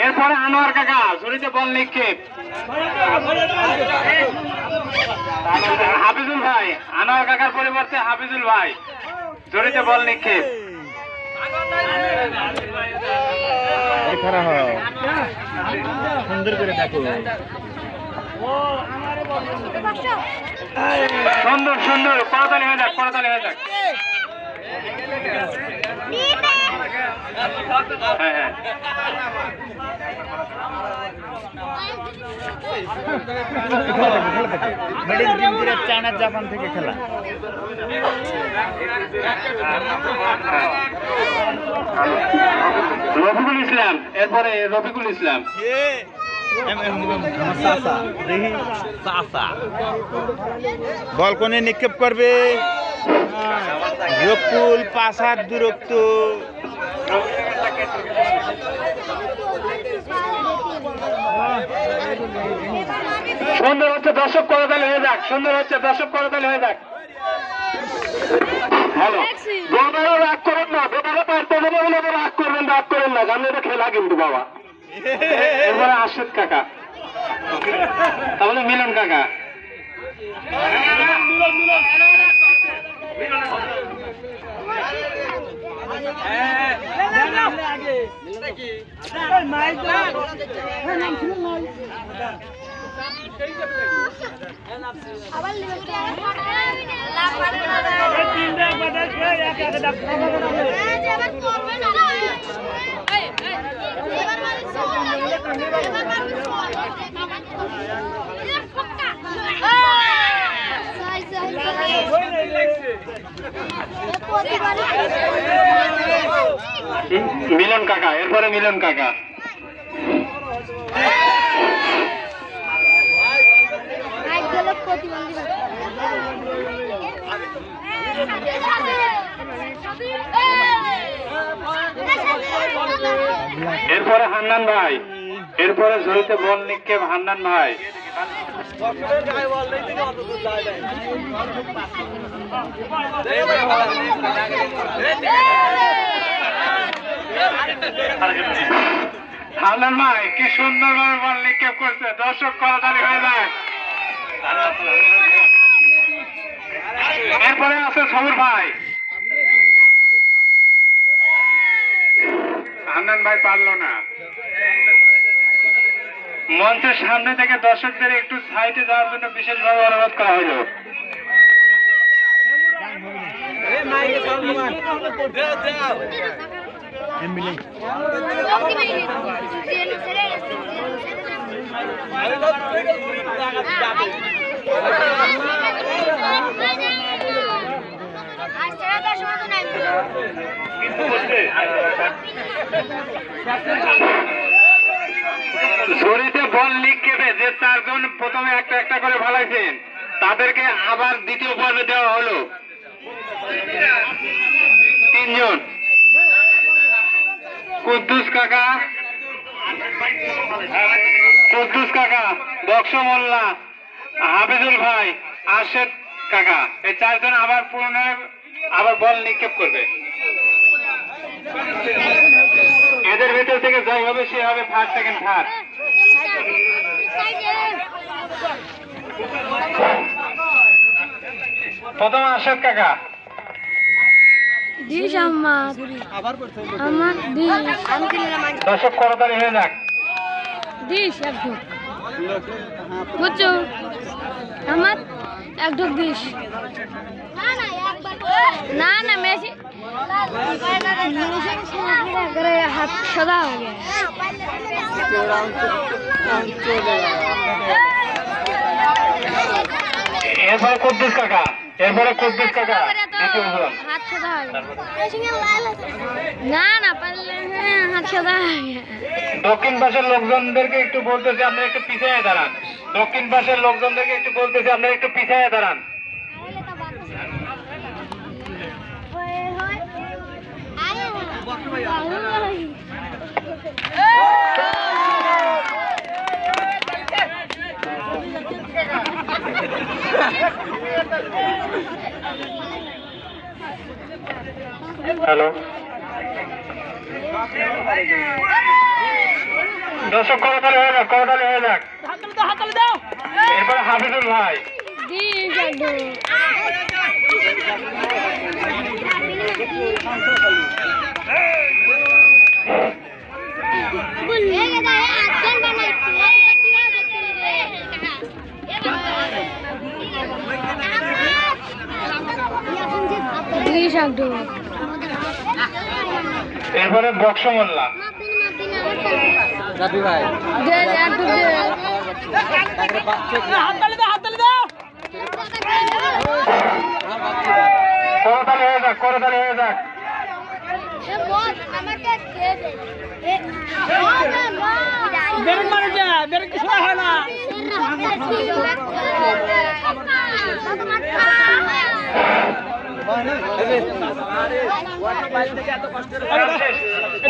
এরপরে আনোয়ার কাকা ঝুড়িতে বল নিক্ষেপ। হাফিজুল ভাই, আনোয়ার কাকার পরিবর্তে হাফিজুল ভাই ঝুড়িতে বল নিক্ষেপ। সুন্দর করে দেখো, সুন্দর সুন্দর, করতালি হয়ে যাক, করতালি হয়ে যাক। হ্যাঁ হ্যাঁ, চায়না জাপান থেকে খেলা। রফিকুল ইসলাম, এরপরে রফিকুল ইসলাম। বল কোনে নিক্ষেপ করবে? রকুল 5 হাত দূরত্ব। সুন্দর হচ্ছে, দর্শক করতালি হয়ে যাক, সুন্দর হচ্ছে, দর্শক করতালি হয়ে যাক। হ্যালো, বাবারও রাগ করেন না, বাবারও পারতে দেবে বলে রাগ করবেন, রাগ করেন না, জানলে এটা খেলা কিন্তু বাবা। এরপরে আশিক কাকা, তাহলে মিলন কাকা। মিলন কাকা, এরপরে মিলন কাকা। এরপরে হান্নান ভাই, এরপরে ঝুড়িতে বল নিক্ষেপ হান্নান ভাই। হান্নান ভাই কি সুন্দরভাবে বল নিক্ষেপ করছে, দর্শক করতালি হয়ে যায়। এরপরে আছে সবুর ভাই। হান্নান ভাই পারলো না। মঞ্চের সামনে থেকে দর্শকদের একটু সাইডে যাওয়ার জন্য বিশেষভাবে অনুরোধ করা হলো। ঝুড়িতে বল নিক্ষেপে যে 4 জন প্রথমে একটা একটা করে ভালাইছেন তাদেরকে আবার দ্বিতীয় পর্বে দেওয়া হলো 3 জন। কুদ্দুস কাকা, কুদ্দুস কাকা, বক্স মোল্লা, হাফিজুল ভাই, আরশেদ কাকা, এই 4 জন আবার পুনরায় আবার বল নিক্ষেপ করবে। এদের ভিতর থেকে জয় হবে সে হবে ফার্স্ট, সেকেন্ড, থার্ড। প্রথম আরশেদ কাকা। দর্শক করতালি হয়ে যাক। বুঝছো আমার এক ঢোক দিস না না মেসি হাত সদা হয়ে গেছে। এরপরে কুদ্দুস কাকা, এরপরে কুদ্দুস কাকা হাত সদা হয়ে না না পারলে হাত সদা হয়ে গেছে। দক্ষিণ পাশের লোকজনদেরকে একটু বলতেছি আপনারা একটু পিছিয়ে দাঁড়ান। দক্ষিণ পাশের লোকজনদেরকে একটু বলতেছি আপনারা একটু পিছিয়ে দাঁড়ান। হ্যালো দর্শক করতালি হয়ে যাক এরপরে হাফিজুল ভাই এরপরে বক্স মোল্লা করতালি হয়ে যাক